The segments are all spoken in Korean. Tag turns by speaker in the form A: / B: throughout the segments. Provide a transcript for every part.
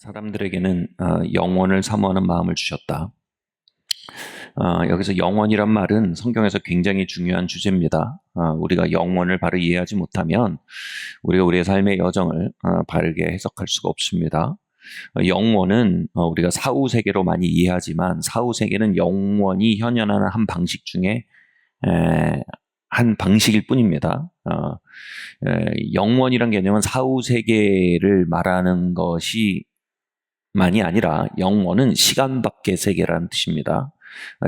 A: 사람들에게는 영원을 사모하는 마음을 주셨다. 여기서 영원이란 말은 성경에서 굉장히 중요한 주제입니다. 우리가 영원을 바로 이해하지 못하면 우리가 우리의 삶의 여정을 바르게 해석할 수가 없습니다. 영원은 우리가 사후세계로 많이 이해하지만 사후세계는 영원히 현현하는 한 방식 중에 한 방식일 뿐입니다. 영원이란 개념은 사후세계를 말하는 것이 만이 아니라 영원은 시간 밖의 세계라는 뜻입니다.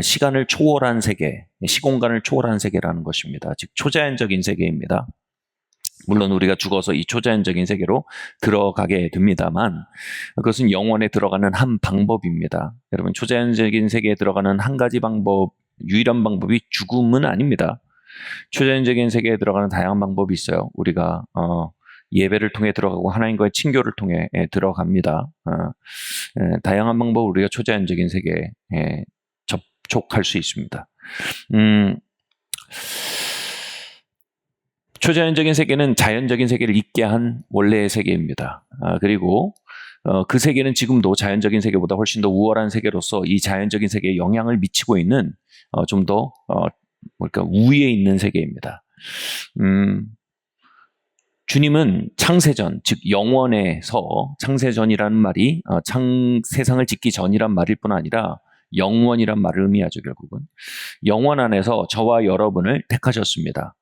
A: 시간을 초월한 세계, 시공간을 초월한 세계라는 것입니다. 즉 초자연적인 세계입니다. 물론 우리가 죽어서 이 초자연적인 세계로 들어가게 됩니다만 그것은 영원에 들어가는 한 방법입니다. 여러분, 초자연적인 세계에 들어가는 한 가지 방법, 유일한 방법이 죽음은 아닙니다. 초자연적인 세계에 들어가는 다양한 방법이 있어요. 우리가 예배를 통해 들어가고 하나님과의 친교를 통해 들어갑니다. 다양한 방법으로 우리가 초자연적인 세계에 접촉할 수 있습니다. 초자연적인 세계는 자연적인 세계를 잇게 한 원래의 세계입니다. 그리고 그 세계는 지금도 자연적인 세계보다 훨씬 더 우월한 세계로서 이 자연적인 세계에 영향을 미치고 있는 좀 더 우위에 있는 세계입니다. 주님은 창세전, 즉 영원에서 창세전이라는 말이 세상을 짓기 전이란 말일 뿐 아니라 영원이란 말을 의미하죠. 결국은 영원 안에서 저와 여러분을 택하셨습니다.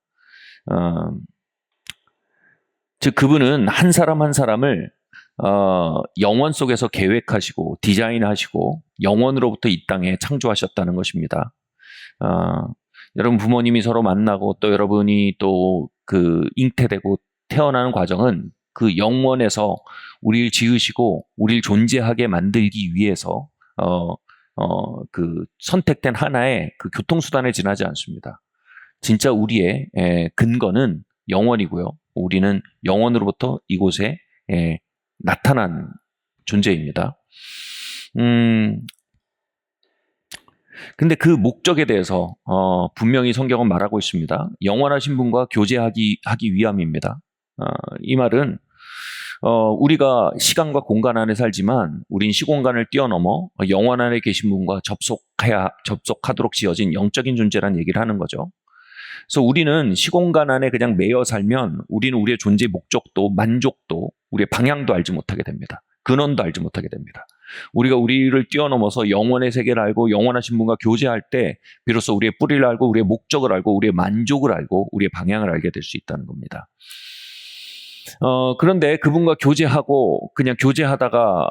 A: 즉 그분은 한 사람 한 사람을 영원 속에서 계획하시고 디자인하시고 영원으로부터 이 땅에 창조하셨다는 것입니다. 여러분 부모님이 서로 만나고 또 여러분이 또 그 잉태되고 태어나는 과정은 그 영원에서 우리를 지으시고 우리를 존재하게 만들기 위해서 그 선택된 하나의 그 교통수단에 지나지 않습니다. 진짜 우리의 근거는 영원이고요. 우리는 영원으로부터 이곳에 나타난 존재입니다. 근데 그 목적에 대해서 분명히 성경은 말하고 있습니다. 영원하신 분과 교제하기 위함입니다. 이 말은 우리가 시간과 공간 안에 살지만 우린 시공간을 뛰어넘어 영원 안에 계신 분과 접속하도록 지어진 영적인 존재라는 얘기를 하는 거죠. 그래서 우리는 시공간 안에 그냥 매여 살면 우리는 우리의 존재의 목적도 만족도 우리의 방향도 알지 못하게 됩니다. 근원도 알지 못하게 됩니다. 우리가 우리를 뛰어넘어서 영원의 세계를 알고 영원하신 분과 교제할 때 비로소 우리의 뿌리를 알고 우리의 목적을 알고 우리의 만족을 알고 우리의 방향을 알게 될 수 있다는 겁니다. 그런데 그분과 교제하고 그냥 교제하다가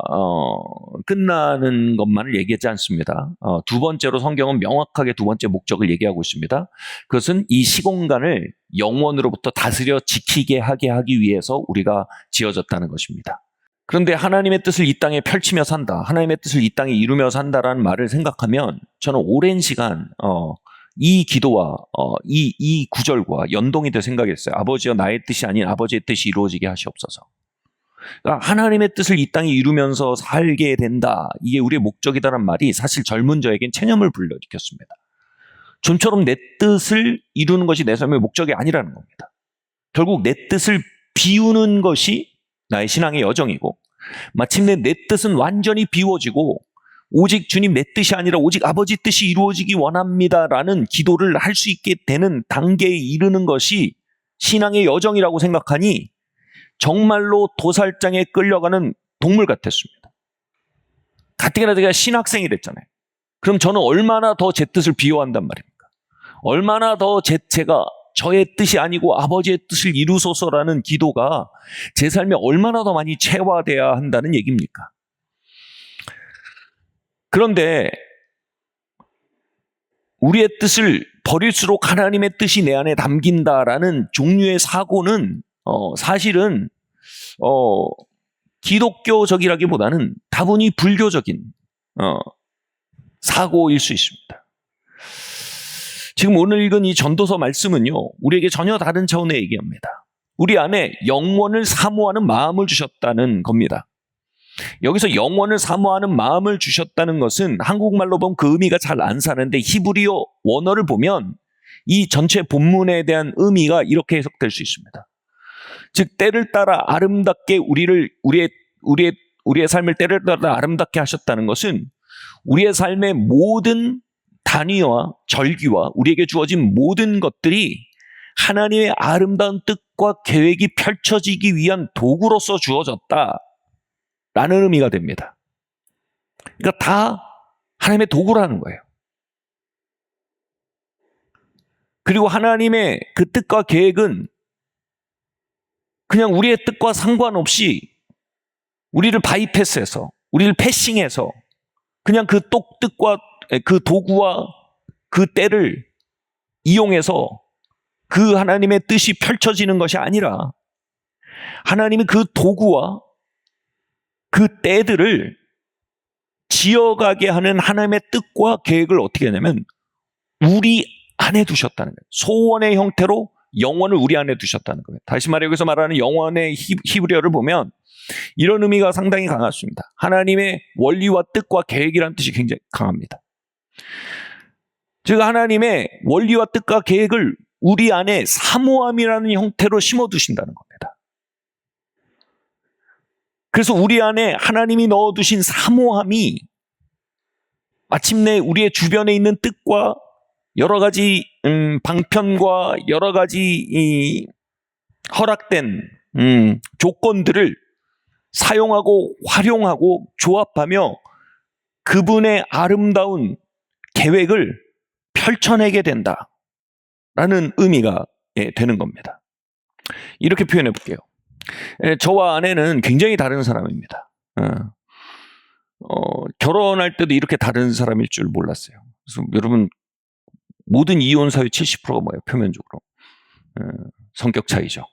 A: 끝나는 것만을 얘기하지 않습니다. 두 번째로 성경은 명확하게 두 번째 목적을 얘기하고 있습니다. 그것은 이 시공간을 영원으로부터 다스려 지키게 하기 위해서 우리가 지어졌다는 것입니다. 그런데 하나님의 뜻을 이 땅에 펼치며 산다, 하나님의 뜻을 이 땅에 이루며 산다라는 말을 생각하면 저는 오랜 시간 이 기도와 이 구절과 연동이 될 생각이었어요. 아버지여 나의 뜻이 아닌 아버지의 뜻이 이루어지게 하시옵소서. 그러니까 하나님의 뜻을 이 땅에 이루면서 살게 된다. 이게 우리의 목적이다라는 말이 사실 젊은 저에겐 체념을 불러일으켰습니다. 좀처럼 내 뜻을 이루는 것이 내 삶의 목적이 아니라는 겁니다. 결국 내 뜻을 비우는 것이 나의 신앙의 여정이고 마침내 내 뜻은 완전히 비워지고 오직 주님 내 뜻이 아니라 오직 아버지 뜻이 이루어지기 원합니다라는 기도를 할 수 있게 되는 단계에 이르는 것이 신앙의 여정이라고 생각하니 정말로 도살장에 끌려가는 동물 같았습니다. 가뜩이나 제가 신학생이 됐잖아요. 그럼 저는 얼마나 더 제 뜻을 비워한단 말입니까? 얼마나 더 제가 저의 뜻이 아니고 아버지의 뜻을 이루소서라는 기도가 제 삶에 얼마나 더 많이 체화돼야 한다는 얘기입니까? 그런데 우리의 뜻을 버릴수록 하나님의 뜻이 내 안에 담긴다라는 종류의 사고는 사실은 기독교적이라기보다는 다분히 불교적인 사고일 수 있습니다. 지금 오늘 읽은 이 전도서 말씀은요, 우리에게 전혀 다른 차원의 얘기합니다. 우리 안에 영원을 사모하는 마음을 주셨다는 겁니다. 여기서 영원을 사모하는 마음을 주셨다는 것은 한국말로 보면 그 의미가 잘 안 사는데 히브리어 원어를 보면 이 전체 본문에 대한 의미가 이렇게 해석될 수 있습니다. 즉 때를 따라 아름답게 우리의 우리의 삶을 때를 따라 아름답게 하셨다는 것은 우리의 삶의 모든 단위와 절기와 우리에게 주어진 모든 것들이 하나님의 아름다운 뜻과 계획이 펼쳐지기 위한 도구로서 주어졌다라는 의미가 됩니다. 그러니까 다 하나님의 도구라는 거예요. 그리고 하나님의 그 뜻과 계획은 그냥 우리의 뜻과 상관없이 우리를 바이패스해서, 우리를 패싱해서 그냥 그 뜻과 그 도구와 그 때를 이용해서 그 하나님의 뜻이 펼쳐지는 것이 아니라 하나님이 그 도구와 그 때들을 지어가게 하는 하나님의 뜻과 계획을 어떻게 하냐면 우리 안에 두셨다는 거예요. 소원의 형태로 영원을 우리 안에 두셨다는 거예요. 다시 말해 여기서 말하는 영원의 히브리어를 보면 이런 의미가 상당히 강하십니다. 하나님의 원리와 뜻과 계획이라는 뜻이 굉장히 강합니다. 즉 하나님의 원리와 뜻과 계획을 우리 안에 사모함이라는 형태로 심어두신다는 겁니다. 그래서 우리 안에 하나님이 넣어두신 사모함이 마침내 우리의 주변에 있는 뜻과 여러 가지 방편과 여러 가지 허락된 조건들을 사용하고 활용하고 조합하며 그분의 아름다운 계획을 펼쳐내게 된다라는 의미가 되는 겁니다. 이렇게 표현해 볼게요. 저와 아내는 굉장히 다른 사람입니다. 결혼할 때도 이렇게 다른 사람일 줄 몰랐어요. 그래서 여러분 모든 이혼 사유 70%가 뭐예요? 표면적으로 성격 차이죠.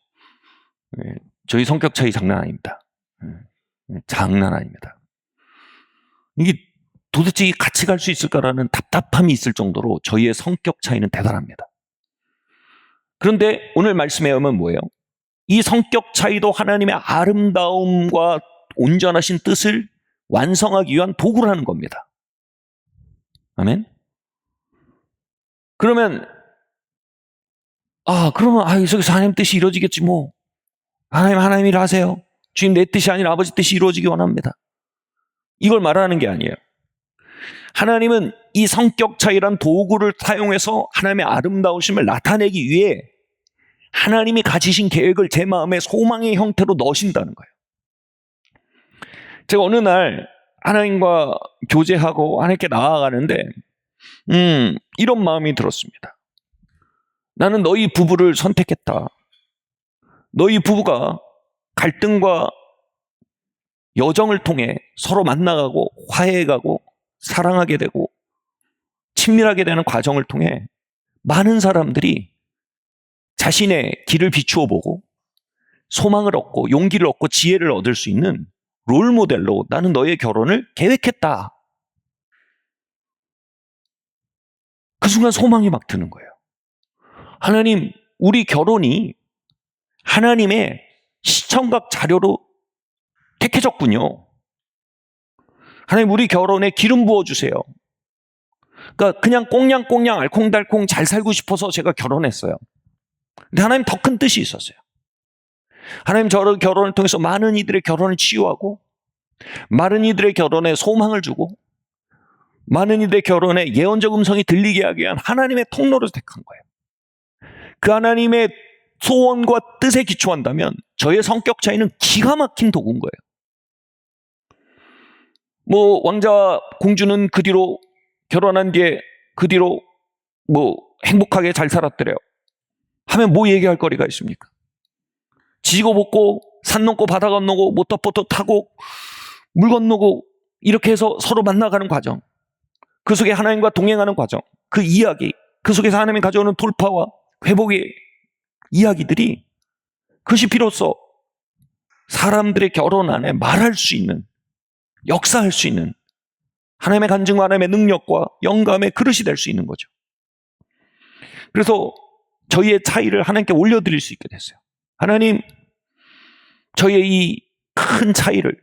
A: 저희 성격 차이 장난 아닙니다. 장난 아닙니다. 이게 도대체 같이 갈 수 있을까라는 답답함이 있을 정도로 저희의 성격 차이는 대단합니다. 그런데 오늘 말씀에 의하면 뭐예요? 이 성격 차이도 하나님의 아름다움과 온전하신 뜻을 완성하기 위한 도구라는 겁니다. 아멘? 그러면 여기서 하나님 뜻이 이루어지겠지 뭐. 하나님 일 하세요. 주님 내 뜻이 아니라 아버지 뜻이 이루어지기 원합니다. 이걸 말하는 게 아니에요. 하나님은 이 성격 차이란 도구를 사용해서 하나님의 아름다우심을 나타내기 위해 하나님이 가지신 계획을 제 마음에 소망의 형태로 넣으신다는 거예요. 제가 어느 날 하나님과 교제하고 하나님께 나아가는데 이런 마음이 들었습니다. 나는 너희 부부를 선택했다. 너희 부부가 갈등과 여정을 통해 서로 만나가고 화해해가고 사랑하게 되고 친밀하게 되는 과정을 통해 많은 사람들이 자신의 길을 비추어 보고 소망을 얻고 용기를 얻고 지혜를 얻을 수 있는 롤모델로 나는 너의 결혼을 계획했다. 그 순간 소망이 막 드는 거예요. 하나님, 우리 결혼이 하나님의 시청각 자료로 택해졌군요. 하나님, 우리 결혼에 기름 부어주세요. 그러니까 그냥 꽁냥꽁냥 알콩달콩 잘 살고 싶어서 제가 결혼했어요. 근데 하나님 더 큰 뜻이 있었어요. 하나님 저를 결혼을 통해서 많은 이들의 결혼을 치유하고 많은 이들의 결혼에 소망을 주고 많은 이들의 결혼에 예언적 음성이 들리게 하기 위한 하나님의 통로를 택한 거예요. 그 하나님의 소원과 뜻에 기초한다면 저의 성격 차이는 기가 막힌 도구인 거예요. 뭐 왕자와 공주는 그 뒤로 결혼한 뒤에 그 뒤로 뭐 행복하게 잘 살았더래요. 하면 뭐 얘기할 거리가 있습니까? 지고 볶고 산 넘고 바다 건너고 모터보트 타고 물 건너고 이렇게 해서 서로 만나가는 과정, 그 속에 하나님과 동행하는 과정, 그 이야기, 그 속에서 하나님이 가져오는 돌파와 회복의 이야기들이 그것이 비로소 사람들의 결혼 안에 말할 수 있는, 역사할 수 있는 하나님의 간증과 하나님의 능력과 영감의 그릇이 될 수 있는 거죠. 그래서 저희의 차이를 하나님께 올려드릴 수 있게 됐어요. 하나님, 저희의 이 큰 차이를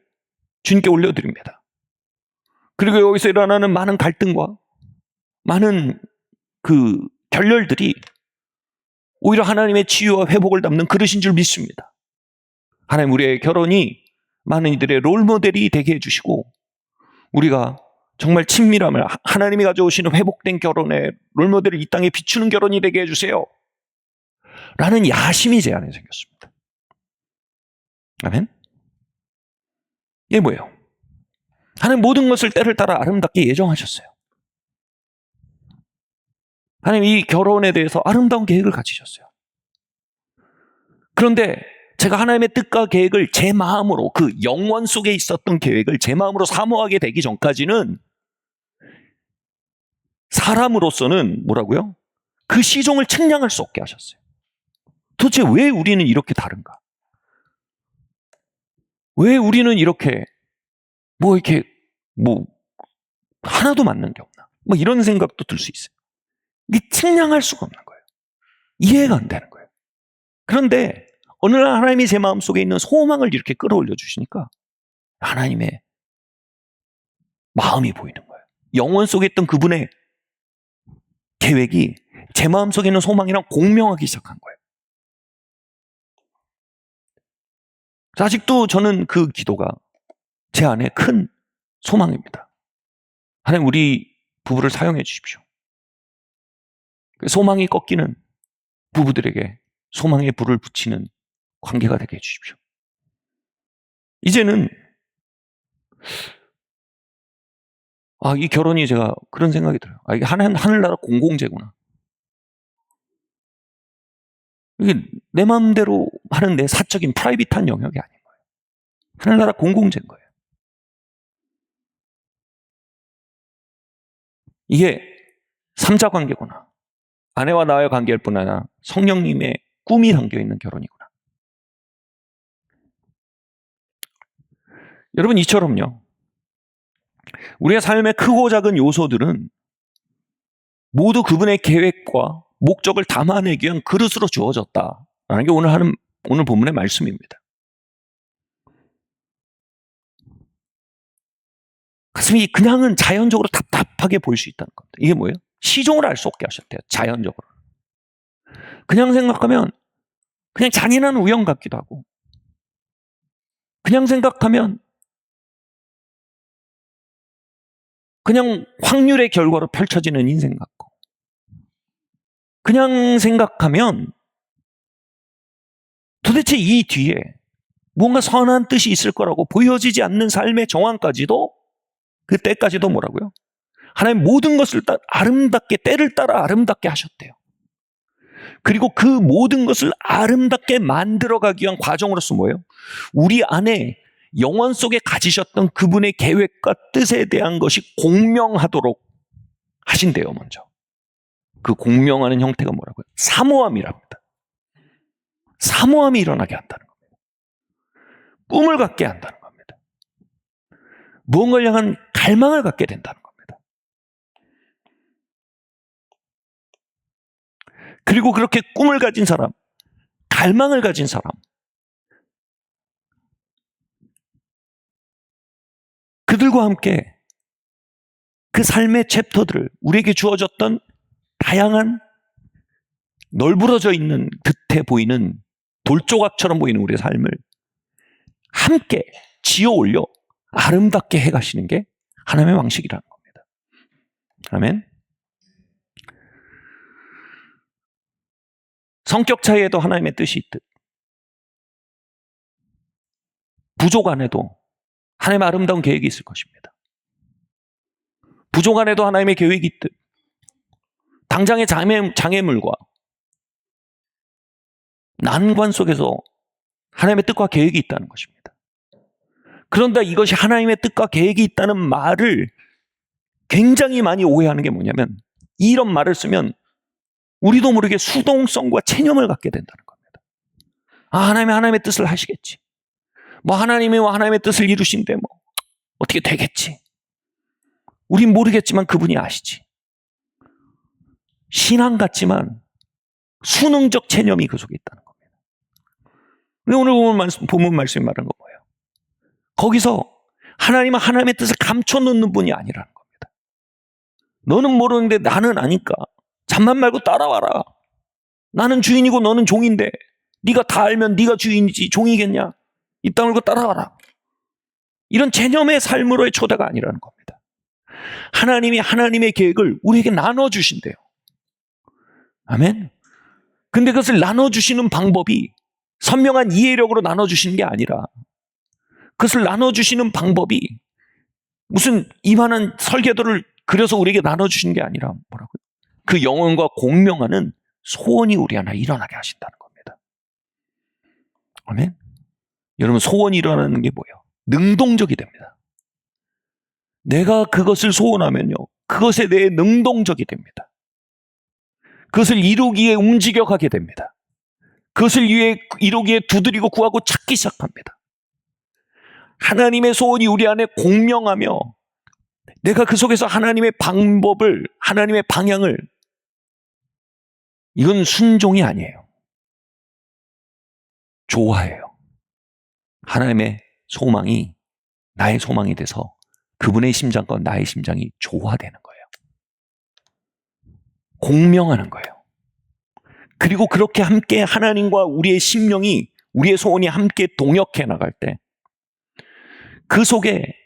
A: 주님께 올려드립니다. 그리고 여기서 일어나는 많은 갈등과 많은 그 결렬들이 오히려 하나님의 치유와 회복을 담는 그릇인 줄 믿습니다. 하나님, 우리의 결혼이 많은 이들의 롤모델이 되게 해주시고 우리가 정말 친밀함을 하나님이 가져오시는 회복된 결혼의 롤모델을 이 땅에 비추는 결혼이 되게 해주세요 라는 야심이 제 안에 생겼습니다. 아멘. 이게 뭐예요? 하나님 모든 것을 때를 따라 아름답게 예정하셨어요. 하나님 이 결혼에 대해서 아름다운 계획을 가지셨어요. 그런데 제가 하나님의 뜻과 계획을 제 마음으로, 그 영원 속에 있었던 계획을 제 마음으로 사모하게 되기 전까지는 사람으로서는 뭐라고요? 그 시종을 측량할 수 없게 하셨어요. 도대체 왜 우리는 이렇게 다른가? 왜 우리는 이렇게 하나도 맞는 게 없나? 이런 생각도 들 수 있어요. 이게 측량할 수가 없는 거예요. 이해가 안 되는 거예요. 그런데 어느 날 하나님이 제 마음속에 있는 소망을 이렇게 끌어올려 주시니까 하나님의 마음이 보이는 거예요. 영원 속에 있던 그분의 계획이 제 마음속에 있는 소망이랑 공명하기 시작한 거예요. 아직도 저는 그 기도가 제 안에 큰 소망입니다. 하나님 우리 부부를 사용해 주십시오. 소망이 꺾이는 부부들에게 소망의 불을 붙이는 관계가 되게 해주십시오. 이제는 이 결혼이 제가 그런 생각이 들어요. 이게 하늘나라 공공재구나. 이게 내 마음대로 하는 내 사적인 프라이빗한 영역이 아닌 거예요. 하늘나라 공공재인 거예요. 이게 삼자 관계구나. 아내와 나와의 관계일 뿐 아니라 성령님의 꿈이 담겨있는 결혼이구나. 여러분 이처럼요. 우리의 삶의 크고 작은 요소들은 모두 그분의 계획과 목적을 담아내기 위한 그릇으로 주어졌다라는 게 오늘 본문의 말씀입니다. 가슴이 그냥은 자연적으로 답답하게 보일 수 있다는 겁니다. 이게 뭐예요? 시종을 알 수 없게 하셨대요. 자연적으로. 그냥 생각하면 그냥 잔인한 우연 같기도 하고, 그냥 생각하면 그냥 확률의 결과로 펼쳐지는 인생 같고, 그냥 생각하면 도대체 이 뒤에 뭔가 선한 뜻이 있을 거라고 보여지지 않는 삶의 정황까지도, 그때까지도 뭐라고요? 하나님 모든 것을 아름답게, 때를 따라 아름답게 하셨대요. 그리고 그 모든 것을 아름답게 만들어가기 위한 과정으로서 뭐예요? 우리 안에 영원 속에 가지셨던 그분의 계획과 뜻에 대한 것이 공명하도록 하신대요. 먼저 그 공명하는 형태가 뭐라고요? 사모함이랍니다. 사모함이 일어나게 한다는 겁니다. 꿈을 갖게 한다는 겁니다. 무언가를 향한 갈망을 갖게 된다는 겁니다. 그리고 그렇게 꿈을 가진 사람, 갈망을 가진 사람, 그들과 함께 그 삶의 챕터들을, 우리에게 주어졌던 다양한 널브러져 있는 듯해 보이는 돌조각처럼 보이는 우리의 삶을 함께 지어 올려 아름답게 해가시는 게 하나님의 방식이라는 겁니다. 아멘. 성격 차이에도 하나님의 뜻이 있듯, 부족 안에도 하나님의 아름다운 계획이 있을 것입니다. 부족 안에도 하나님의 계획이 있듯, 당장의 장애물과 난관 속에서 하나님의 뜻과 계획이 있다는 것입니다. 그런데 이것이 하나님의 뜻과 계획이 있다는 말을 굉장히 많이 오해하는 게 뭐냐면, 이런 말을 쓰면 우리도 모르게 수동성과 체념을 갖게 된다는 겁니다. 하나님의 뜻을 하시겠지. 하나님이 하나님의 뜻을 이루신데 어떻게 되겠지. 우린 모르겠지만 그분이 아시지. 신앙 같지만 수능적 체념이 그 속에 있다는 겁니다. 오늘 본문 말씀이 말하는 건 뭐예요? 거기서 하나님은 하나님의 뜻을 감춰놓는 분이 아니라는 겁니다. 너는 모르는데 나는 아니까 잠만 말고 따라와라. 나는 주인이고 너는 종인데 네가 다 알면 네가 주인이지 종이겠냐? 입 다물고 따라와라. 이런 개념의 삶으로의 초대가 아니라는 겁니다. 하나님이 하나님의 계획을 우리에게 나눠주신대요. 아멘. 근데 그것을 나눠주시는 방법이 선명한 이해력으로 나눠주시는 게 아니라, 그것을 나눠주시는 방법이 무슨 이만한 설계도를 그려서 우리에게 나눠주시는 게 아니라 뭐라고요? 그 영혼과 공명하는 소원이 우리 안에 일어나게 하신다는 겁니다. 아멘. 여러분, 소원이 일어나는 게 뭐예요? 능동적이 됩니다. 내가 그것을 소원하면요, 그것에 대해 능동적이 됩니다. 그것을 이루기에 움직여가게 됩니다. 그것을 위해 이루기에 두드리고 구하고 찾기 시작합니다. 하나님의 소원이 우리 안에 공명하며 내가 그 속에서 하나님의 방법을, 하나님의 방향을, 이건 순종이 아니에요. 조화예요. 하나님의 소망이 나의 소망이 돼서 그분의 심장과 나의 심장이 조화되는 거예요. 공명하는 거예요. 그리고 그렇게 함께 하나님과 우리의 심령이, 우리의 소원이 함께 동역해 나갈 때 그 속에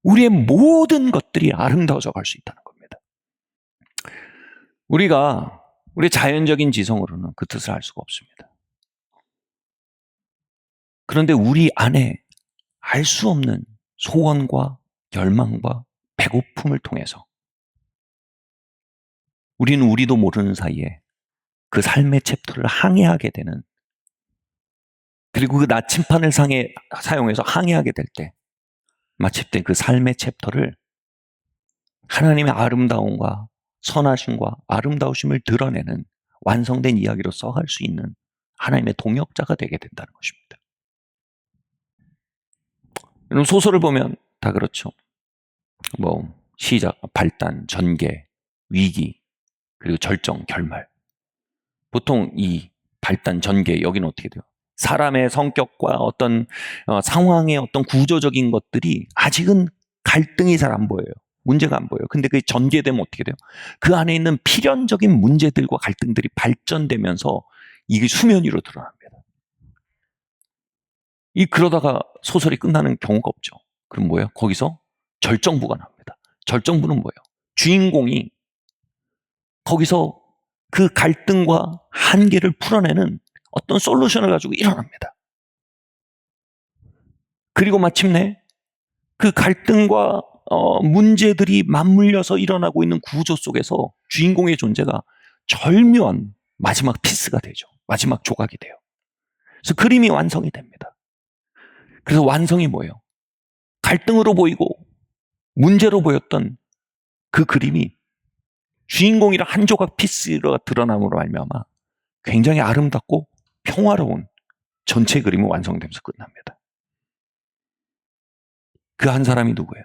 A: 우리의 모든 것들이 아름다워져 갈 수 있다는 겁니다. 우리 자연적인 지성으로는 그 뜻을 알 수가 없습니다. 그런데 우리 안에 알 수 없는 소원과 열망과 배고픔을 통해서 우리는 우리도 모르는 사이에 그 삶의 챕터를 항해하게 되는, 그리고 그 나침판을 사용해서 항해하게 될 때 마침내 그 삶의 챕터를 하나님의 아름다움과 선하심과 아름다우심을 드러내는 완성된 이야기로 써갈 수 있는 하나님의 동역자가 되게 된다는 것입니다. 여러분, 소설을 보면 다 그렇죠. 시작, 발단, 전개, 위기, 그리고 절정, 결말. 보통 이 발단, 전개, 여기는 어떻게 돼요? 사람의 성격과 어떤 상황의 어떤 구조적인 것들이 아직은 갈등이 잘 안 보여요. 문제가 안 보여요. 근데 그게 전개되면 어떻게 돼요? 그 안에 있는 필연적인 문제들과 갈등들이 발전되면서 이게 수면 위로 드러납니다. 그러다가 소설이 끝나는 경우가 없죠. 그럼 뭐예요? 거기서 절정부가 나옵니다. 절정부는 뭐예요? 주인공이 거기서 그 갈등과 한계를 풀어내는 어떤 솔루션을 가지고 일어납니다. 그리고 마침내 그 갈등과 문제들이 맞물려서 일어나고 있는 구조 속에서 주인공의 존재가 절묘한 마지막 피스가 되죠. 마지막 조각이 돼요. 그래서 그림이 완성이 됩니다. 그래서 완성이 뭐예요? 갈등으로 보이고 문제로 보였던 그 그림이 주인공이랑 한 조각 피스가 드러남으로 말미암아 굉장히 아름답고 평화로운 전체 그림이 완성되면서 끝납니다. 그 한 사람이 누구예요?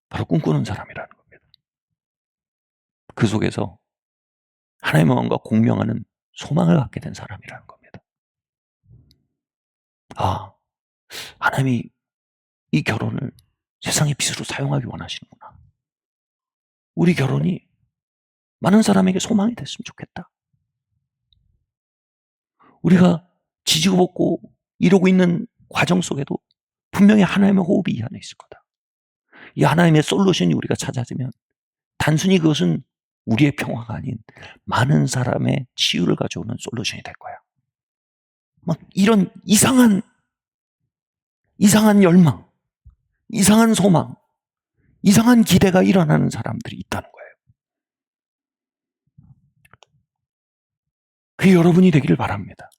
A: 바로 꿈꾸는 사람이라는 겁니다. 그 속에서 하나님의 마음과 공명하는 소망을 갖게 된 사람이라는 겁니다. 하나님이 이 결혼을 세상의 빛으로 사용하기 원하시는구나. 우리 결혼이 많은 사람에게 소망이 됐으면 좋겠다. 우리가 지지고 볶고 이러고 있는 과정 속에도 분명히 하나님의 호흡이 이 안에 있을 거다. 이 하나님의 솔루션이 우리가 찾아지면 단순히 그것은 우리의 평화가 아닌 많은 사람의 치유를 가져오는 솔루션이 될 거야. 이런 이상한 열망, 이상한 소망, 이상한 기대가 일어나는 사람들이 있다는 거예요. 그게 여러분이 되기를 바랍니다.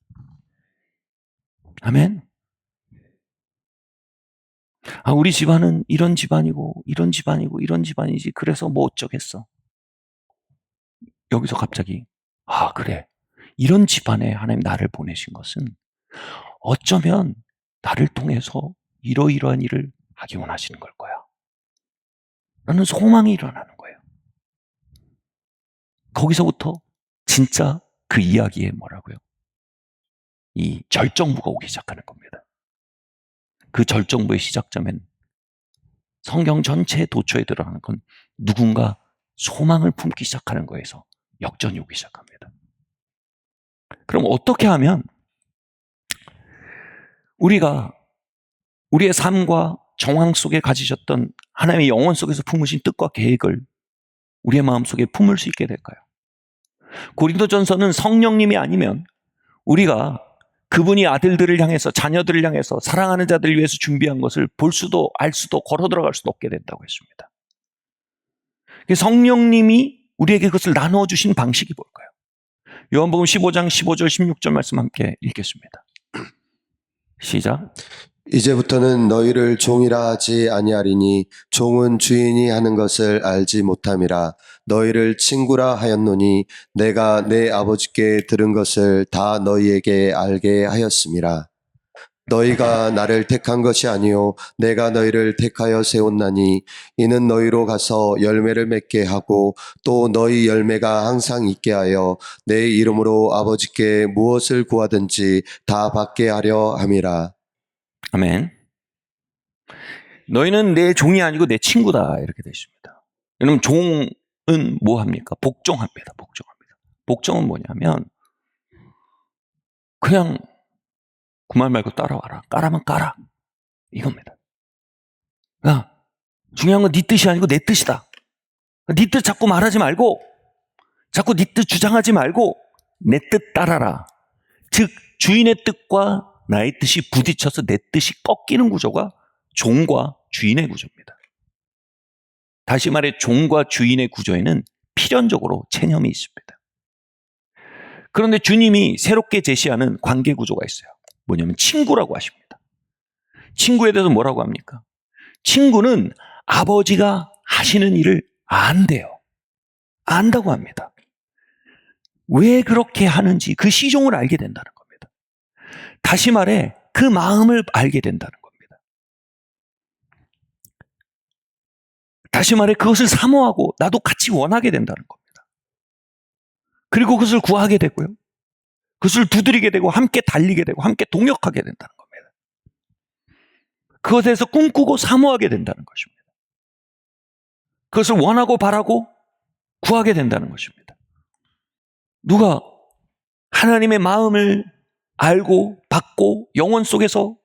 A: 아멘. 우리 집안은 이런 집안이고 이런 집안이고 이런 집안이지, 그래서 뭐 어쩌겠어. 여기서 갑자기 그래, 이런 집안에 하나님 나를 보내신 것은 어쩌면 나를 통해서 이러이러한 일을 하기 원하시는 걸 거야 라는 소망이 일어나는 거예요. 거기서부터 진짜 그 이야기에 뭐라고요? 이 절정부가 오기 시작하는 겁니다. 그 절정부의 시작점엔 성경 전체의 도처에 들어가는 건 누군가 소망을 품기 시작하는 거에서 역전이 오기 시작합니다. 그럼 어떻게 하면 우리가 우리의 삶과 정황 속에 가지셨던 하나님의 영혼 속에서 품으신 뜻과 계획을 우리의 마음속에 품을 수 있게 될까요? 고린도전서는 성령님이 아니면 우리가 그분이 아들들을 향해서, 자녀들을 향해서, 사랑하는 자들을 위해서 준비한 것을 볼 수도 알 수도 걸어 들어갈 수도 없게 된다고 했습니다. 성령님이 우리에게 그것을 나누어 주신 방식이 뭘까요? 요한복음 15장 15절 16절 말씀 함께 읽겠습니다. 시작.
B: 이제부터는 너희를 종이라 하지 아니하리니 종은 주인이 하는 것을 알지 못함이라. 너희를 친구라 하였노니 내가 내 아버지께 들은 것을 다 너희에게 알게 하였음이라. 너희가 나를 택한 것이 아니요 내가 너희를 택하여 세웠나니 이는 너희로 가서 열매를 맺게 하고 또 너희 열매가 항상 있게 하여 내 이름으로 아버지께 무엇을 구하든지 다 받게 하려 함이라.
A: 아멘. 너희는 내 종이 아니고 내 친구다, 이렇게 되어 있습니다. 여러분, 종은 뭐 합니까? 복종합니다. 복종은 뭐냐면 그냥 그 말 말고 따라와라. 까라면 까라. 이겁니다. 야, 중요한 건 네 뜻이 아니고 내 뜻이다. 네 뜻 자꾸 말하지 말고, 자꾸 네 뜻 주장하지 말고 내 뜻 따라라. 즉 주인의 뜻과 나의 뜻이 부딪혀서 내 뜻이 꺾이는 구조가 종과 주인의 구조입니다. 다시 말해 종과 주인의 구조에는 필연적으로 체념이 있습니다. 그런데 주님이 새롭게 제시하는 관계 구조가 있어요. 뭐냐면 친구라고 하십니다. 친구에 대해서 뭐라고 합니까? 친구는 아버지가 하시는 일을 안돼요. 안다고 합니다. 왜 그렇게 하는지 그 시종을 알게 된다는 겁니다. 다시 말해 그 마음을 알게 된다는 겁니다. 다시 말해 그것을 사모하고 나도 같이 원하게 된다는 겁니다. 그리고 그것을 구하게 되고요. 그것을 두드리게 되고 함께 달리게 되고 함께 동역하게 된다는 겁니다. 그것에서 꿈꾸고 사모하게 된다는 것입니다. 그것을 원하고 바라고 구하게 된다는 것입니다. 누가 하나님의 마음을 알고 받고 영혼 속에서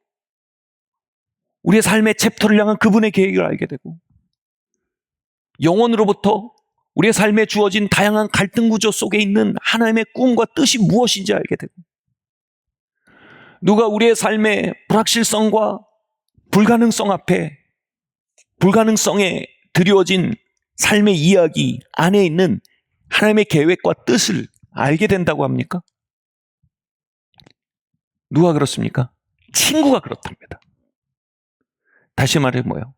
A: 우리의 삶의 챕터를 향한 그분의 계획을 알게 되고 영혼으로부터 우리의 삶에 주어진 다양한 갈등 구조 속에 있는 하나님의 꿈과 뜻이 무엇인지 알게 되고 누가 우리의 삶의 불확실성과 불가능성 앞에 불가능성에 드리워진 삶의 이야기 안에 있는 하나님의 계획과 뜻을 알게 된다고 합니까? 누가 그렇습니까? 친구가 그렇답니다. 다시 말해 뭐예요?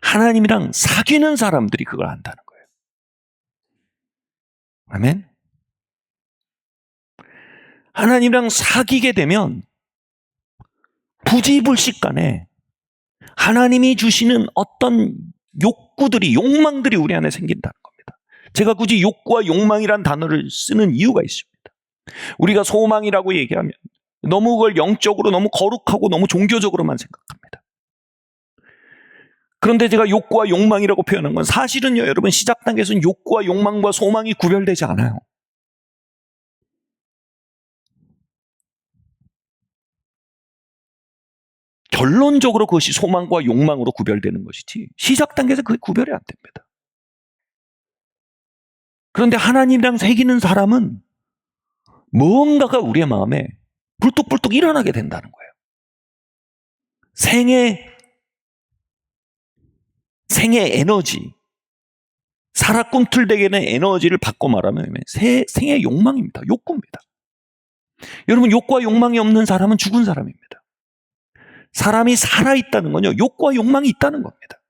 A: 하나님이랑 사귀는 사람들이 그걸 안다는 거예요. 아멘? 하나님이랑 사귀게 되면 부지불식간에 하나님이 주시는 어떤 욕구들이, 욕망들이 우리 안에 생긴다는 겁니다. 제가 굳이 욕구와 욕망이란 단어를 쓰는 이유가 있습니다. 우리가 소망이라고 얘기하면 너무 그걸 영적으로 너무 거룩하고 너무 종교적으로만 생각합니다. 그런데 제가 욕구와 욕망이라고 표현한 건 사실은요, 여러분, 시작 단계에서는 욕구와 욕망과 소망이 구별되지 않아요. 결론적으로 그것이 소망과 욕망으로 구별되는 것이지 시작 단계에서 그게 구별이 안 됩니다. 그런데 하나님이랑 새기는 사람은 무언가가 우리의 마음에 불뚝불뚝 일어나게 된다는 거예요. 생의 에너지, 살아 꿈틀대게는 에너지를 바꿔 말하면 생의 욕망입니다. 욕구입니다. 여러분, 욕구와 욕망이 없는 사람은 죽은 사람입니다. 사람이 살아있다는 건요, 욕구와 욕망이 있다는 겁니다.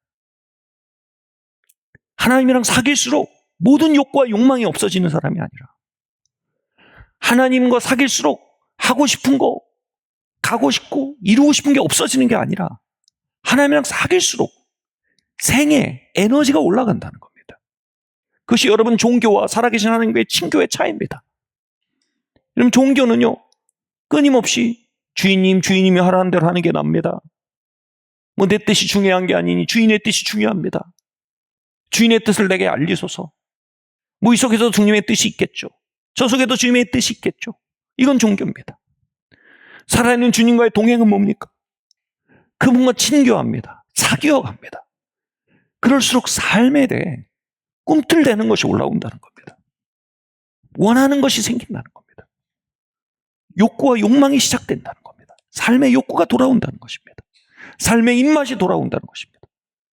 A: 하나님이랑 사귈수록 모든 욕구와 욕망이 없어지는 사람이 아니라 하나님과 사귈수록 하고 싶은 거, 가고 싶고 이루고 싶은 게 없어지는 게 아니라 하나님이랑 사귈수록 생의 에너지가 올라간다는 겁니다. 그것이 여러분 종교와 살아계신 하나님과의 친교의 차이입니다. 여러분, 종교는요 끊임없이 주인님이 하라는 대로 하는 게 납니다. 뭐 내 뜻이 중요한 게 아니니 주인의 뜻이 중요합니다. 주인의 뜻을 내게 알리소서. 뭐 이 속에도 주님의 뜻이 있겠죠. 저 속에도 주님의 뜻이 있겠죠. 이건 종교입니다. 살아있는 주님과의 동행은 뭡니까? 그분과 친교합니다. 사귀어갑니다. 그럴수록 삶에 대해 꿈틀대는 것이 올라온다는 겁니다. 원하는 것이 생긴다는 겁니다. 욕구와 욕망이 시작된다는 겁니다. 삶의 욕구가 돌아온다는 것입니다. 삶의 입맛이 돌아온다는 것입니다.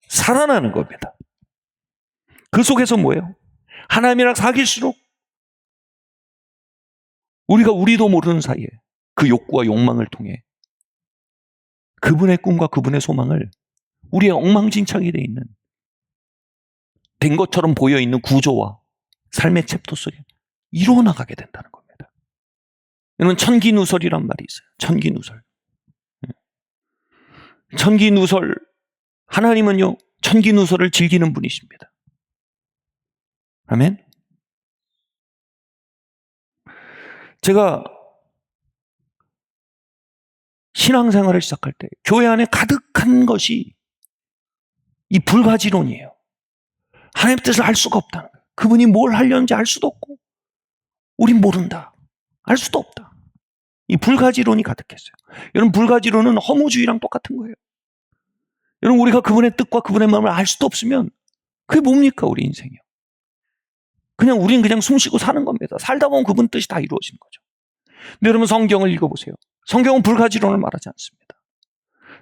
A: 살아나는 겁니다. 그 속에서 뭐예요? 하나님이랑 사귈수록 우리도 모르는 사이에 그 욕구와 욕망을 통해 그분의 꿈과 그분의 소망을 우리의 엉망진창이 된 것처럼 보여있는 구조와 삶의 챕터 속에 이루어 나가게 된다는 겁니다. 여러분, 천기누설이란 말이 있어요. 천기누설. 천기누설, 하나님은요, 천기누설을 즐기는 분이십니다. 아멘? 제가 신앙생활을 시작할 때 교회 안에 가득한 것이 이 불가지론이에요. 하나님의 뜻을 알 수가 없다는 거예요. 그분이 뭘 하려는지 알 수도 없고 우린 모른다. 알 수도 없다. 이 불가지론이 가득했어요. 여러분, 불가지론은 허무주의랑 똑같은 거예요. 여러분, 우리가 그분의 뜻과 그분의 마음을 알 수도 없으면 그게 뭡니까, 우리 인생이요. 우린 그냥 숨쉬고 사는 겁니다. 살다 보면 그분 뜻이 다 이루어지는 거죠. 근데 여러분, 성경을 읽어보세요. 성경은 불가지론을 말하지 않습니다.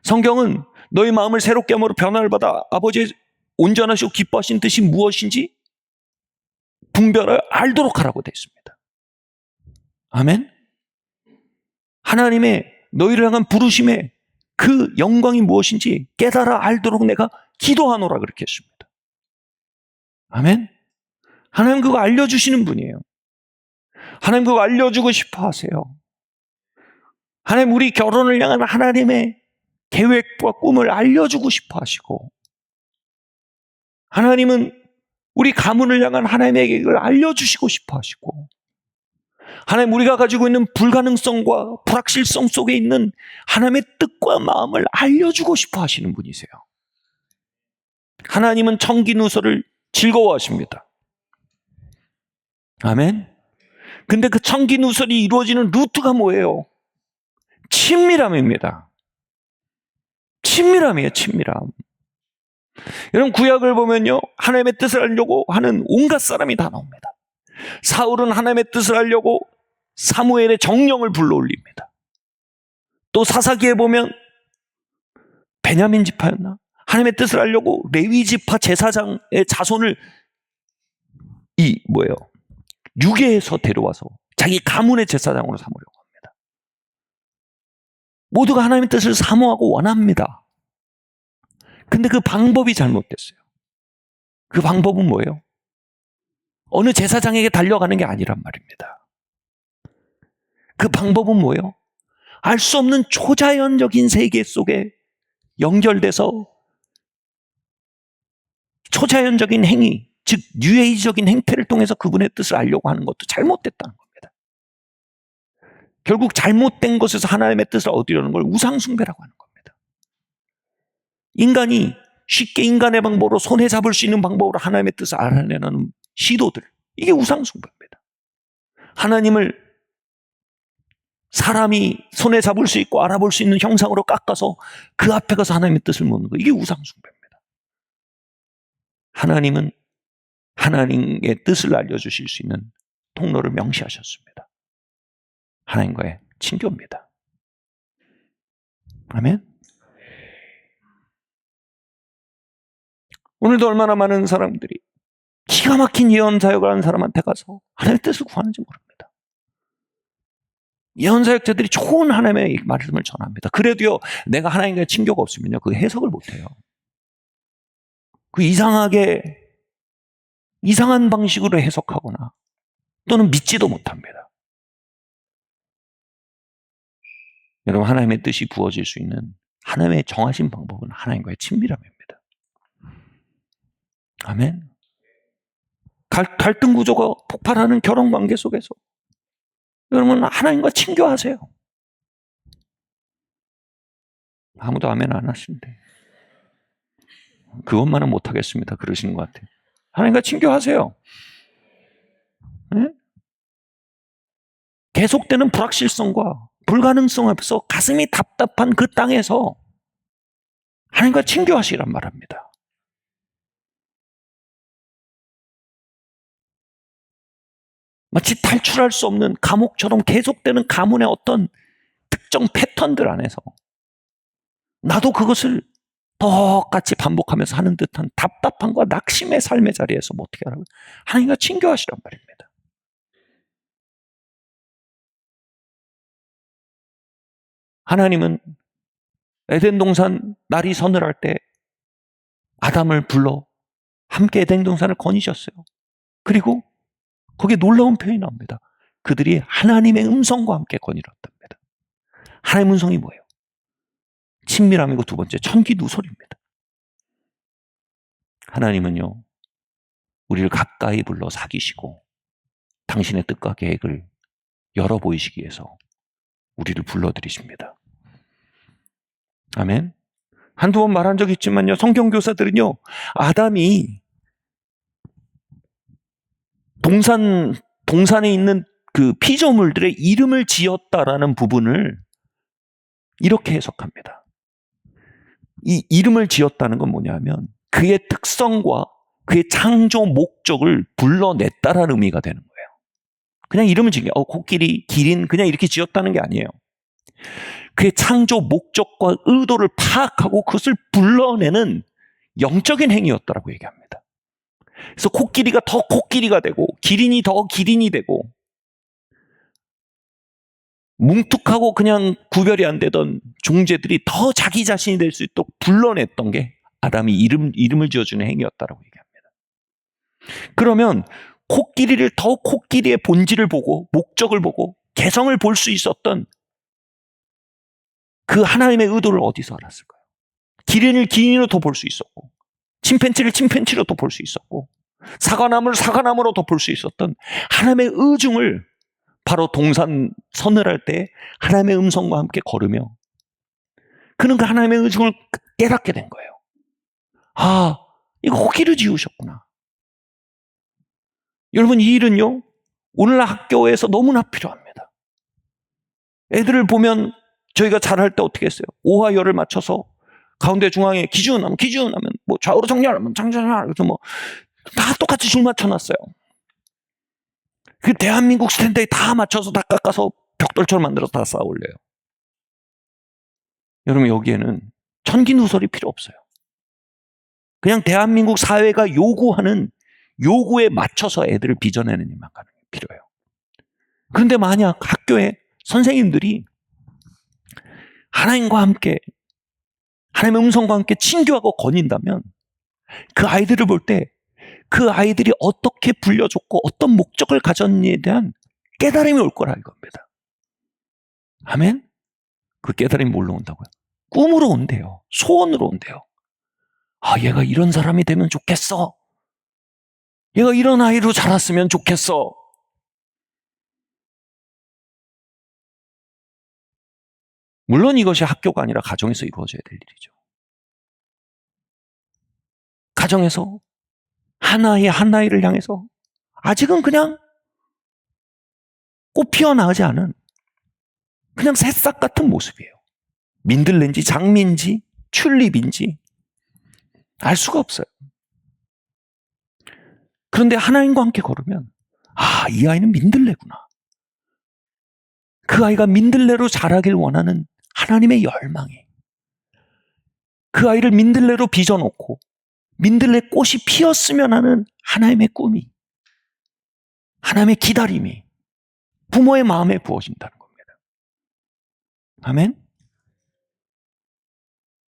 A: 성경은 너희 마음을 새롭게 함으로 변화를 받아 아버지의 온전하시고 기뻐하신 뜻이 무엇인지 분별하여 알도록 하라고 되어 있습니다. 아멘? 하나님의 너희를 향한 부르심의 그 영광이 무엇인지 깨달아 알도록 내가 기도하노라 그렇게 했습니다. 아멘? 하나님 그거 알려주시는 분이에요. 하나님 그거 알려주고 싶어 하세요. 하나님 우리 결혼을 향한 하나님의 계획과 꿈을 알려주고 싶어 하시고, 하나님은 우리 가문을 향한 하나님의 계획을 알려주시고 싶어 하시고, 하나님 우리가 가지고 있는 불가능성과 불확실성 속에 있는 하나님의 뜻과 마음을 알려주고 싶어 하시는 분이세요. 하나님은 천기누설을 즐거워하십니다. 아멘. 근데 그 천기누설이 이루어지는 루트가 뭐예요? 친밀함입니다. 친밀함이에요, 친밀함. 여러분, 구약을 보면요, 하나님의 뜻을 알려고 하는 온갖 사람이 다 나옵니다. 사울은 하나님의 뜻을 알려고 사무엘의 정령을 불러올립니다. 또 사사기에 보면 베냐민 지파였나? 하나님의 뜻을 알려고 레위 지파 제사장의 자손을 유괴해서 데려와서 자기 가문의 제사장으로 삼으려고 합니다. 모두가 하나님의 뜻을 사모하고 원합니다. 근데 그 방법이 잘못됐어요. 그 방법은 뭐예요? 어느 제사장에게 달려가는 게 아니란 말입니다. 그 방법은 뭐예요? 알 수 없는 초자연적인 세계 속에 연결돼서 초자연적인 행위, 즉 뉴에이지적인 행태를 통해서 그분의 뜻을 알려고 하는 것도 잘못됐다는 겁니다. 결국 잘못된 것에서 하나님의 뜻을 얻으려는 걸 우상숭배라고 하는 겁니다. 인간이 쉽게 인간의 방법으로 손에 잡을 수 있는 방법으로 하나님의 뜻을 알아내는 시도들, 이게 우상숭배입니다. 하나님을 사람이 손에 잡을 수 있고 알아볼 수 있는 형상으로 깎아서 그 앞에 가서 하나님의 뜻을 묻는 거, 이게 우상숭배입니다. 하나님은 하나님의 뜻을 알려주실 수 있는 통로를 명시하셨습니다. 하나님과의 친교입니다. 아멘. 오늘도 얼마나 많은 사람들이 기가 막힌 예언 사역을 하는 사람한테 가서 하나님의 뜻을 구하는지 모릅니다. 예언 사역자들이 좋은 하나님의 말씀을 전합니다. 그래도요, 내가 하나님과의 친교가 없으면요, 그 해석을 못해요. 그 이상한 방식으로 해석하거나 또는 믿지도 못합니다. 여러분, 하나님의 뜻이 부어질 수 있는 하나님의 정하신 방법은 하나님과의 친밀함입니다. 아멘. 갈등 구조가 폭발하는 결혼 관계 속에서 여러분, 하나님과 친교하세요. 아무도 아멘 안 하시는데 그것만은 못하겠습니다. 그러시는 것 같아요. 하나님과 친교하세요. 네? 계속되는 불확실성과 불가능성 앞에서 가슴이 답답한 그 땅에서 하나님과 친교하시란 말합니다. 마치 탈출할 수 없는 감옥처럼 계속되는 가문의 어떤 특정 패턴들 안에서 나도 그것을 똑같이 반복하면서 하는 듯한 답답함과 낙심의 삶의 자리에서 뭐 어떻게 하라고요? 하나님과 친교하시란 말입니다. 하나님은 에덴 동산 날이 서늘할 때 아담을 불러 함께 에덴 동산을 거니셨어요. 그리고 거기에 놀라운 표현이 나옵니다. 그들이 하나님의 음성과 함께 거닐었답니다. 하나님의 음성이 뭐예요? 친밀함이고 두 번째 천기 누설입니다. 하나님은요, 우리를 가까이 불러 사귀시고 당신의 뜻과 계획을 열어 보이시기 위해서 우리를 불러들이십니다. 아멘. 한두 번 말한 적 있지만요, 성경 교사들은요, 아담이 동산에 있는 그 피조물들의 이름을 지었다라는 부분을 이렇게 해석합니다. 이 이름을 지었다는 건 뭐냐면 그의 특성과 그의 창조 목적을 불러냈다라는 의미가 되는 거예요. 그냥 이름을 지은 게 코끼리, 기린 그냥 이렇게 지었다는 게 아니에요. 그의 창조 목적과 의도를 파악하고 그것을 불러내는 영적인 행위였다라고 얘기합니다. 그래서 코끼리가 더 코끼리가 되고 기린이 더 기린이 되고 뭉툭하고 그냥 구별이 안 되던 존재들이 더 자기 자신이 될 수 있도록 불러냈던 게 아담이 이름을 지어주는 행위였다라고 얘기합니다. 그러면 코끼리를 더 코끼리의 본질을 보고 목적을 보고 개성을 볼 수 있었던 그 하나님의 의도를 어디서 알았을까요? 기린을 기린으로 더 볼 수 있었고 침팬지를 침팬지로 더 볼 수 있었고 사과나무를 사과나무로 더 볼 수 있었던 하나님의 의중을 바로 동산 서늘할 때 하나님의 음성과 함께 걸으며 그는 그 하나님의 의중을 깨닫게 된 거예요. 아, 이거 코끼리 지우셨구나. 여러분, 이 일은요, 오늘날 학교에서 너무나 필요합니다. 애들을 보면 저희가 잘할 때 어떻게 했어요? 오하열을 맞춰서 가운데 중앙에 기준하면 뭐 좌우로 정렬하면 장전하면 그래서 뭐 다 똑같이 줄 맞춰놨어요. 그 대한민국 스탠드에 다 맞춰서 다 깎아서 벽돌처럼 만들어서 다 쌓아 올려요. 여러분, 여기에는 천기 누설이 필요 없어요. 그냥 대한민국 사회가 요구하는 요구에 맞춰서 애들을 빚어내는 일만 필요해요. 그런데 만약 학교에 선생님들이 하나님과 함께 하나님의 음성과 함께 친교하고 거닌다면 그 아이들을 볼 때 그 아이들이 어떻게 불려줬고 어떤 목적을 가졌느냐에 대한 깨달음이 올 거라 이겁니다. 아멘? 그 깨달음이 뭘로 온다고요? 꿈으로 온대요. 소원으로 온대요. 아, 얘가 이런 사람이 되면 좋겠어. 얘가 이런 아이로 자랐으면 좋겠어. 물론 이것이 학교가 아니라 가정에서 이루어져야 될 일이죠. 가정에서 한 아이를 향해서 아직은 그냥 꽃 피어나지 않은 그냥 새싹 같은 모습이에요. 민들레인지 장미인지 튤립인지 알 수가 없어요. 그런데 하나님과 함께 걸으면 아, 이 아이는 민들레구나. 그 아이가 민들레로 자라길 원하는 하나님의 열망이 그 아이를 민들레로 빚어놓고 민들레 꽃이 피었으면 하는 하나님의 꿈이 하나님의 기다림이 부모의 마음에 부어진다는 겁니다. 아멘?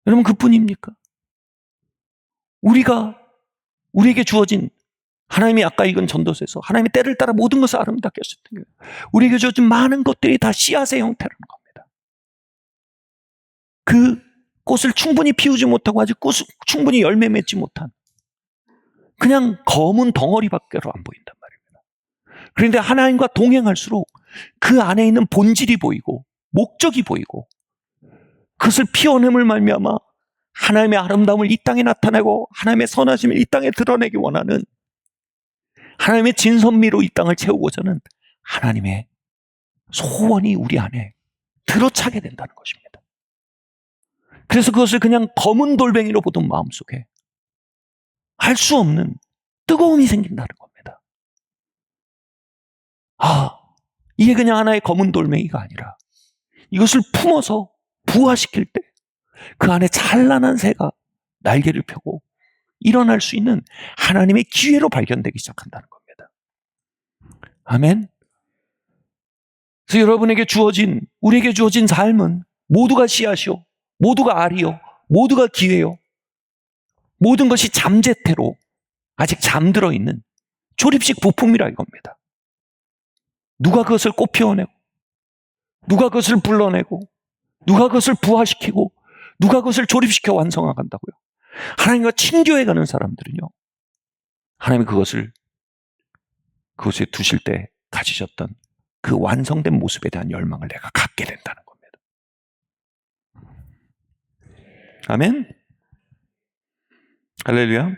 A: 여러분, 그뿐입니까? 우리에게 주어진 하나님이 아까 읽은 전도서에서 하나님의 때를 따라 모든 것을 아름답게 하셨던 거예요. 우리에게 주어진 많은 것들이 다 씨앗의 형태라는 겁니다. 그 꽃을 충분히 피우지 못하고 아직 충분히 열매 맺지 못한 그냥 검은 덩어리밖에 안 보인단 말입니다. 그런데 하나님과 동행할수록 그 안에 있는 본질이 보이고 목적이 보이고 그것을 피워냄을 말미암아 하나님의 아름다움을 이 땅에 나타내고 하나님의 선하심을 이 땅에 드러내기 원하는 하나님의 진선미로 이 땅을 채우고자 하는 하나님의 소원이 우리 안에 들어차게 된다는 것입니다. 그래서 그것을 그냥 검은 돌멩이로 보던 마음속에 할 수 없는 뜨거움이 생긴다는 겁니다. 이게 그냥 하나의 검은 돌멩이가 아니라 이것을 품어서 부화시킬 때 그 안에 찬란한 새가 날개를 펴고 일어날 수 있는 하나님의 기회로 발견되기 시작한다는 겁니다. 아멘. 그래서 우리에게 주어진 삶은 모두가 씨앗이요, 모두가 알이요, 모두가 기회요, 모든 것이 잠재태로 아직 잠들어 있는 조립식 부품이라 이겁니다. 누가 그것을 꽃피워내고, 누가 그것을 불러내고, 누가 그것을 부화시키고, 누가 그것을 조립시켜 완성한다고요? 하나님과 친교해 가는 사람들은요, 하나님이 그것에 두실 때 가지셨던 그 완성된 모습에 대한 열망을 내가 갖게 된다는 겁니다. 아멘. 할렐루야.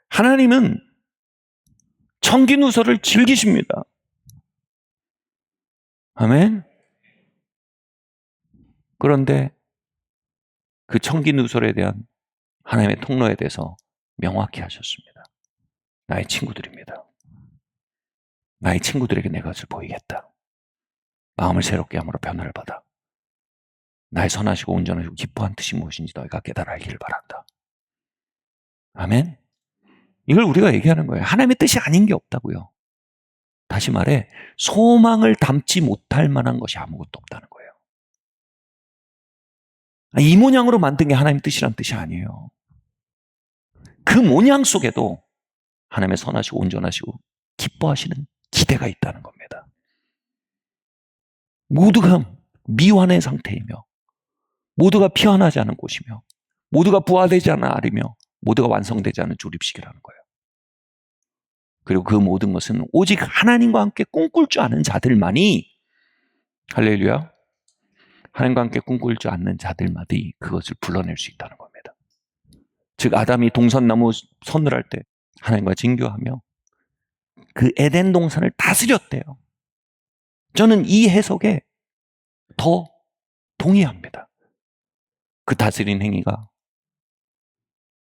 A: 하나님은 청기누설을 즐기십니다. 아멘. 그런데 그 청기누설에 대한 하나님의 통로에 대해서 명확히 하셨습니다. 나의 친구들입니다. 나의 친구들에게 내 것을 보이겠다. 마음을 새롭게 함으로 변화를 받아 나의 선하시고 온전하시고 기뻐한 뜻이 무엇인지 너희가 깨달아 알기를 바란다. 아멘. 이걸 우리가 얘기하는 거예요. 하나님의 뜻이 아닌 게 없다고요. 다시 말해 소망을 담지 못할 만한 것이 아무것도 없다는 거예요. 이 모양으로 만든 게 하나님의 뜻이란 뜻이 아니에요. 그 모양 속에도 하나님의 선하시고 온전하시고 기뻐하시는 기대가 있다는 겁니다. 모두가 미완의 상태이며 모두가 피어나지 않은 곳이며 모두가 부화되지 않은 알이며 모두가 완성되지 않은 조립식이라는 거예요. 그리고 그 모든 것은 오직 하나님과 함께 꿈꿀 줄 아는 자들만이, 할렐루야, 하나님과 함께 꿈꿀 줄 아는 자들만이 그것을 불러낼 수 있다는 겁니다. 즉 아담이 동산나무 서늘할 때 하나님과 친교하며 그 에덴 동산을 다스렸대요. 저는 이 해석에 더 동의합니다. 그 다스린 행위가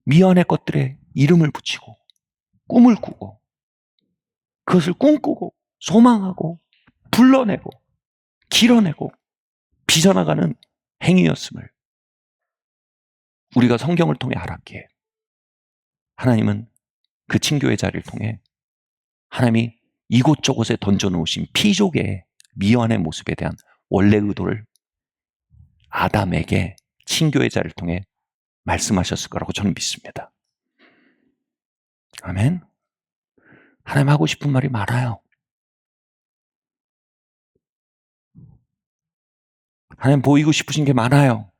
A: 미완의 것들에 이름을 붙이고 꿈을 꾸고 그것을 꿈꾸고 소망하고 불러내고 길어내고 빚어나가는 행위였음을 우리가 성경을 통해 알았기에 하나님은 그 친교의 자리를 통해 하나님이 이곳저곳에 던져놓으신 피조개의 미완의 모습에 대한 원래 의도를 아담에게 친교의 자리를 통해 말씀하셨을 거라고 저는 믿습니다. 아멘. 하나님 하고 싶은 말이 많아요. 하나님 보이고 싶으신 게 많아요.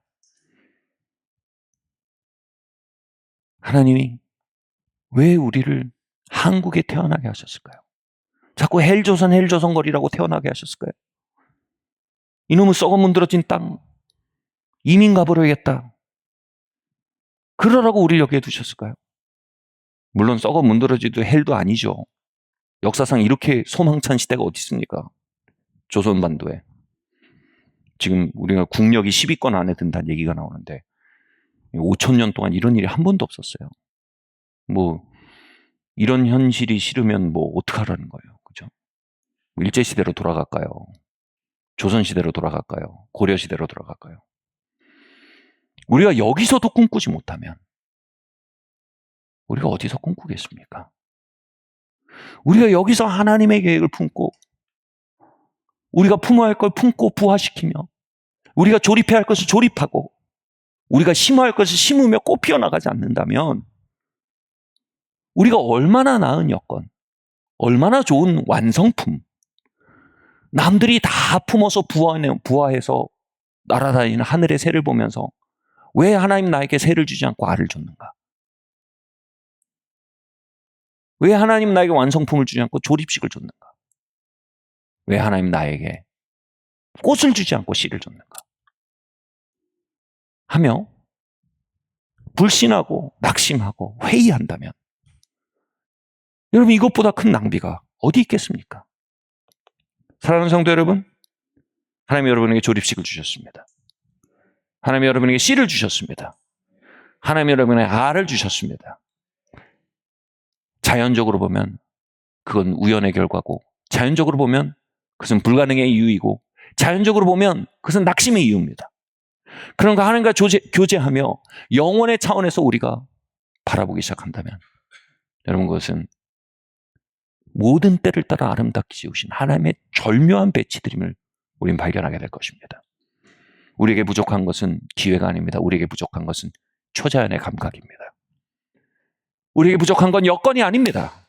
A: 하나님이 왜 우리를 한국에 태어나게 하셨을까요? 자꾸 헬조선 거리라고 태어나게 하셨을까요? 이놈은 썩어 문드러진 땅, 이민 가버려야겠다. 그러라고 우리를 여기에 두셨을까요? 물론 썩어 문드러지도 헬도 아니죠. 역사상 이렇게 소망찬 시대가 어디 있습니까? 조선반도에. 지금 우리가 국력이 10위권 안에 든다는 얘기가 나오는데 5,000년 동안 이런 일이 한 번도 없었어요. 이런 현실이 싫으면 어떡하라는 거예요. 그죠? 일제시대로 돌아갈까요? 조선시대로 돌아갈까요? 고려시대로 돌아갈까요? 우리가 여기서도 꿈꾸지 못하면 우리가 어디서 꿈꾸겠습니까? 우리가 여기서 하나님의 계획을 품고 우리가 품어야 할 걸 품고 부화시키며 우리가 조립해야 할 것을 조립하고 우리가 심어야 할 것을 심으며 꽃 피어나가지 않는다면 우리가 얼마나 나은 여건, 얼마나 좋은 완성품, 남들이 다 품어서 부화해서 날아다니는 하늘의 새를 보면서 왜 하나님 나에게 새를 주지 않고 알을 줬는가? 왜 하나님 나에게 완성품을 주지 않고 조립식을 줬는가? 왜 하나님 나에게 꽃을 주지 않고 씨를 줬는가? 하며 불신하고 낙심하고 회의한다면 여러분 이것보다 큰 낭비가 어디 있겠습니까? 사랑하는 성도 여러분, 하나님이 여러분에게 조립식을 주셨습니다. 하나님이 여러분에게 C를 주셨습니다. 하나님이 여러분에게 R을 주셨습니다. 자연적으로 보면 그건 우연의 결과고, 자연적으로 보면 그것은 불가능의 이유이고, 자연적으로 보면 그것은 낙심의 이유입니다. 그런가 하나님과 교제하며 영혼의 차원에서 우리가 바라보기 시작한다면, 여러분, 그것은 모든 때를 따라 아름답게 지으신 하나님의 절묘한 배치드림을 우리는 발견하게 될 것입니다. 우리에게 부족한 것은 기회가 아닙니다. 우리에게 부족한 것은 초자연의 감각입니다. 우리에게 부족한 건 여건이 아닙니다.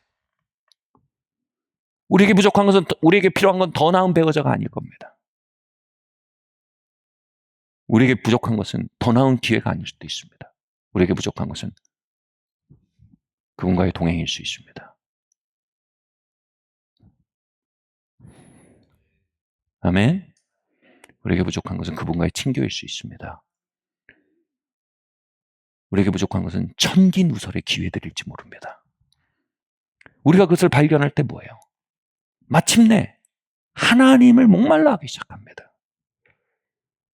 A: 우리에게 부족한 것은, 우리에게 필요한 건 더 나은 배우자가 아닐 겁니다. 우리에게 부족한 것은 더 나은 기회가 아닐 수도 있습니다. 우리에게 부족한 것은 그분과의 동행일 수 있습니다. 아멘. 우리에게 부족한 것은 그분과의 친교일 수 있습니다. 우리에게 부족한 것은 천기누설의 기회들일지 모릅니다. 우리가 그것을 발견할 때 뭐예요? 마침내 하나님을 목말라 하기 시작합니다.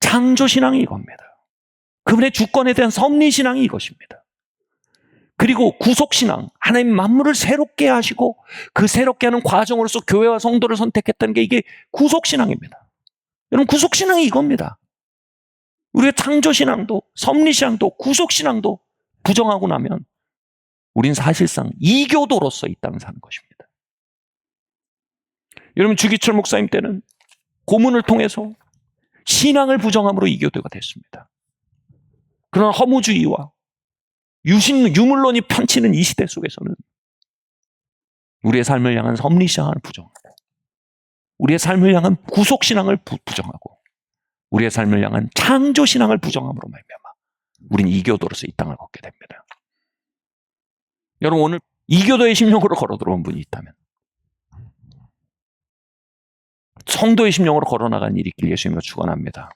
A: 창조신앙이 이겁니다. 그분의 주권에 대한 섭리신앙이 이것입니다. 그리고 구속신앙, 하나님 만물을 새롭게 하시고 그 새롭게 하는 과정으로서 교회와 성도를 선택했다는 게 이게 구속신앙입니다. 여러분, 구속신앙이 이겁니다. 우리의 창조신앙도 섭리신앙도 구속신앙도 부정하고 나면 우린 사실상 이교도로서 이 땅을 사는 것입니다. 여러분, 주기철 목사님 때는 고문을 통해서 신앙을 부정함으로 이교도가 됐습니다. 그러나 허무주의와 유물론이 펼치는 이 시대 속에서는 우리의 삶을 향한 섭리신앙을 부정하고, 우리의 삶을 향한 구속신앙을 부정하고, 우리의 삶을 향한 창조신앙을 부정함으로 말미암아 우린 이교도로서 이 땅을 걷게 됩니다. 여러분, 오늘 이교도의 심령으로 걸어 들어온 분이 있다면, 성도의 심령으로 걸어나간 일이 있길 예수님과 축원합니다.